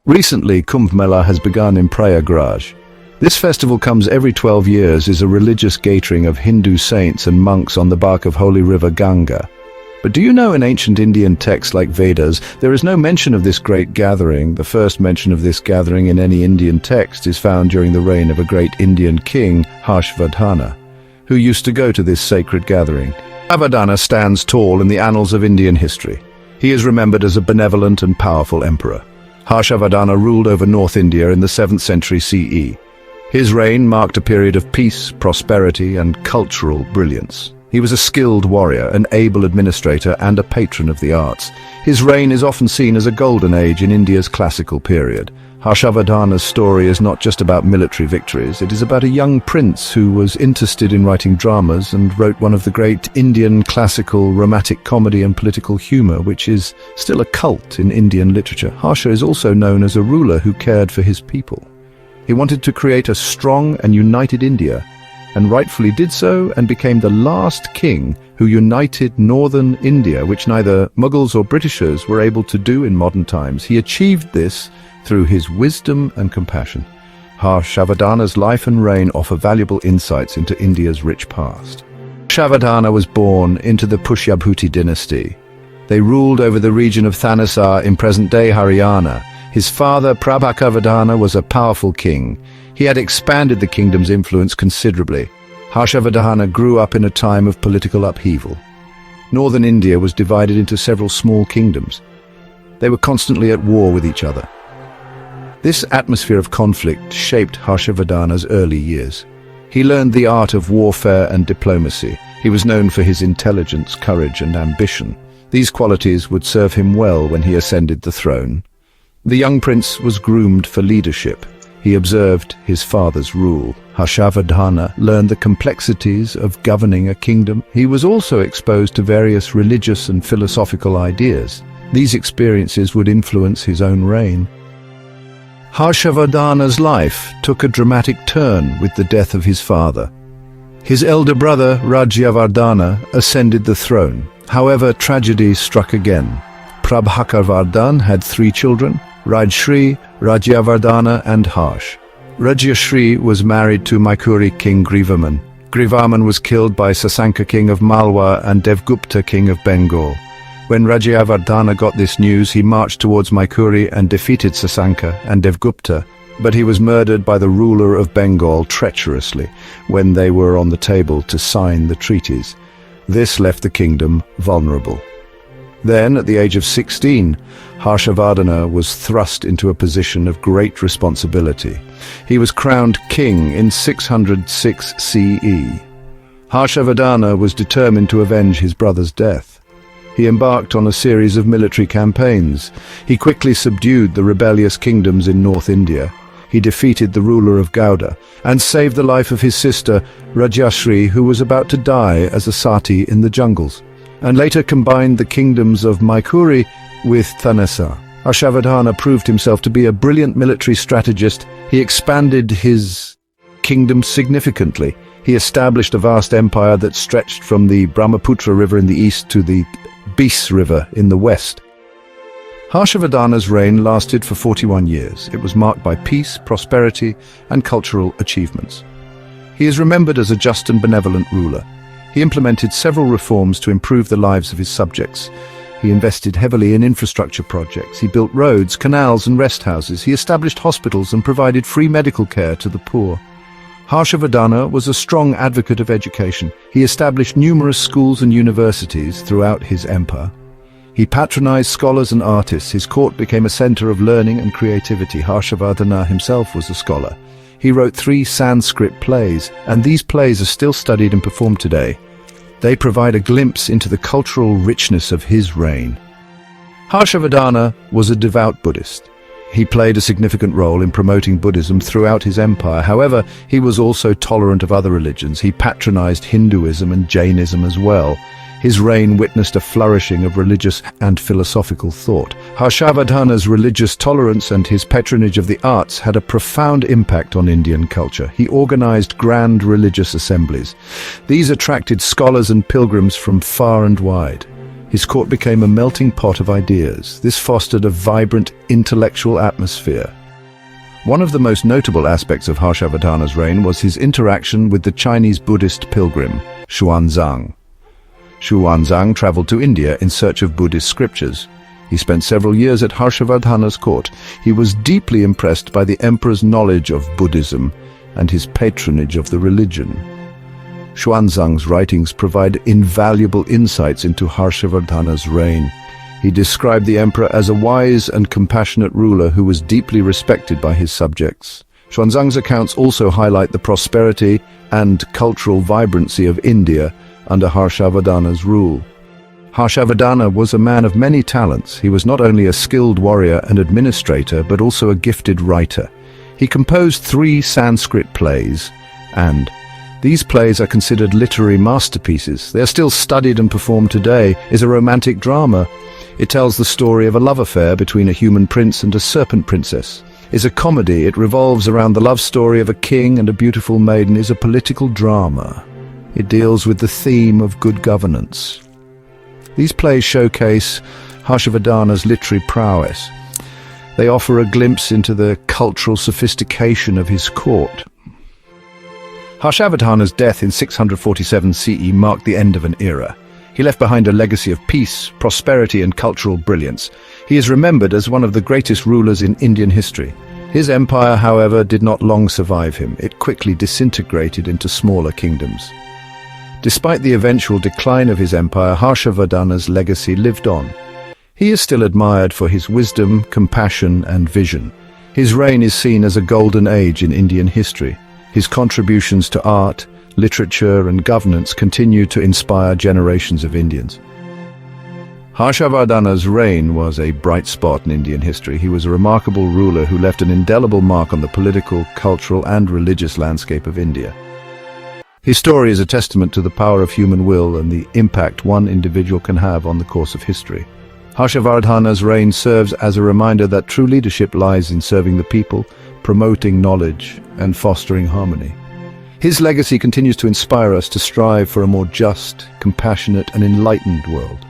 Recently, Kumbh Mela has begun in Prayagraj. This festival comes every 12 years, is a religious gathering of Hindu saints and monks on the bank of holy river Ganga. But do you know in ancient Indian texts like Vedas, there is no mention of this great gathering. The first mention of this gathering in any Indian text is found during the reign of a great Indian king, Harshavardhana, who used to go to this sacred gathering. Harshavardhana stands tall in the annals of Indian history. He is remembered as a benevolent and powerful emperor. Harshavardhana ruled over North India in the 7th century CE. His reign marked a period of peace, prosperity, and cultural brilliance. He was a skilled warrior, an able administrator, and a patron of the arts. His reign is often seen as a golden age in India's classical period. Harshavardhana's story is not just about military victories. It is about a young prince who was interested in writing dramas and wrote one of the great Indian classical romantic comedy and political humor, which is still a cult in Indian literature. Harsha is also known as a ruler who cared for his people. He wanted to create a strong and united India, and rightfully did so, and became the last king who united northern India, which neither Mughals or Britishers were able to do in modern times. He achieved this through his wisdom and compassion. Harshavardhana's life and reign offer valuable insights into India's rich past. Harshavardhana was born into the Pushyabhuti dynasty. They ruled over the region of Thanesar in present-day Haryana. His father, Prabhakavardhana, was a powerful king. He had expanded the kingdom's influence considerably. Harshavardhana grew up in a time of political upheaval. Northern India was divided into several small kingdoms. They were constantly at war with each other. This atmosphere of conflict shaped Harshavardhana's early years. He learned the art of warfare and diplomacy. He was known for his intelligence, courage, and ambition. These qualities would serve him well when he ascended the throne. The young prince was groomed for leadership. He observed his father's rule. Harshavardhana learned the complexities of governing a kingdom. He was also exposed to various religious and philosophical ideas. These experiences would influence his own reign. Harshavardhana's life took a dramatic turn with the death of his father. His elder brother, Rajyavardhana, ascended the throne. However, tragedy struck again. Prabhakavardhan had 3 children: Rajshri, Rajyavardhana, and Harsh. Rajyashri was married to Maikuri king Grivaman. Grivaman was killed by Sasanka king of Malwa and Devgupta king of Bengal. When Rajyavardhana got this news, he marched towards Maikuri and defeated Sasanka and Devgupta, but he was murdered by the ruler of Bengal treacherously when they were on the table to sign the treaties. This left the kingdom vulnerable. Then, at the age of 16, Harshavardhana was thrust into a position of great responsibility. He was crowned king in 606 CE. Harshavardhana was determined to avenge his brother's death. He embarked on a series of military campaigns. He quickly subdued the rebellious kingdoms in North India. He defeated the ruler of Gauda and saved the life of his sister Rajyashri, who was about to die as a sati in the jungles, and later combined the kingdoms of Maikuri with Thanesar. Harshavardhana proved himself to be a brilliant military strategist. He expanded his kingdom significantly. He established a vast empire that stretched from the Brahmaputra River in the east to the Beas River in the west. Harshavardhana's reign lasted for 41 years. It was marked by peace, prosperity, and cultural achievements. He is remembered as a just and benevolent ruler. He implemented several reforms to improve the lives of his subjects. He invested heavily in infrastructure projects. He built roads, canals, and rest houses. He established hospitals and provided free medical care to the poor. Harshavardhana was a strong advocate of education. He established numerous schools and universities throughout his empire. He patronized scholars and artists. His court became a center of learning and creativity. Harshavardhana himself was a scholar. He wrote 3 Sanskrit plays, and these plays are still studied and performed today. They provide a glimpse into the cultural richness of his reign. Harshavardhana was a devout Buddhist. He played a significant role in promoting Buddhism throughout his empire. However, he was also tolerant of other religions. He patronized Hinduism and Jainism as well. His reign witnessed a flourishing of religious and philosophical thought. Harshavardhana's religious tolerance and his patronage of the arts had a profound impact on Indian culture. He organized grand religious assemblies. These attracted scholars and pilgrims from far and wide. His court became a melting pot of ideas. This fostered a vibrant intellectual atmosphere. One of the most notable aspects of Harshavardhana's reign was his interaction with the Chinese Buddhist pilgrim, Xuanzang. Xuanzang traveled to India in search of Buddhist scriptures. He spent several years at Harshavardhana's court. He was deeply impressed by the emperor's knowledge of Buddhism and his patronage of the religion. Xuanzang's writings provide invaluable insights into Harshavardhana's reign. He described the emperor as a wise and compassionate ruler who was deeply respected by his subjects. Xuanzang's accounts also highlight the prosperity and cultural vibrancy of India under Harshavardhana's rule. Harshavardhana was a man of many talents. He was not only a skilled warrior and administrator, but also a gifted writer. He composed 3 Sanskrit plays, and these plays are considered literary masterpieces. They are still studied and performed today. Is a romantic drama. It tells the story of a love affair between a human prince and a serpent princess. Is a comedy. It revolves around the love story of a king and a beautiful maiden. Is a political drama. It deals with the theme of good governance. These plays showcase Harshavardhana's literary prowess. They offer a glimpse into the cultural sophistication of his court. Harshavardhana's death in 647 CE marked the end of an era. He left behind a legacy of peace, prosperity, and cultural brilliance. He is remembered as one of the greatest rulers in Indian history. His empire, however, did not long survive him. It quickly disintegrated into smaller kingdoms. Despite the eventual decline of his empire, Harshavardhana's legacy lived on. He is still admired for his wisdom, compassion, and vision. His reign is seen as a golden age in Indian history. His contributions to art, literature, and governance continue to inspire generations of Indians. Harshavardhana's reign was a bright spot in Indian history. He was a remarkable ruler who left an indelible mark on the political, cultural, and religious landscape of India. His story is a testament to the power of human will and the impact one individual can have on the course of history. Harshavardhana's reign serves as a reminder that true leadership lies in serving the people, promoting knowledge, and fostering harmony. His legacy continues to inspire us to strive for a more just, compassionate, and enlightened world.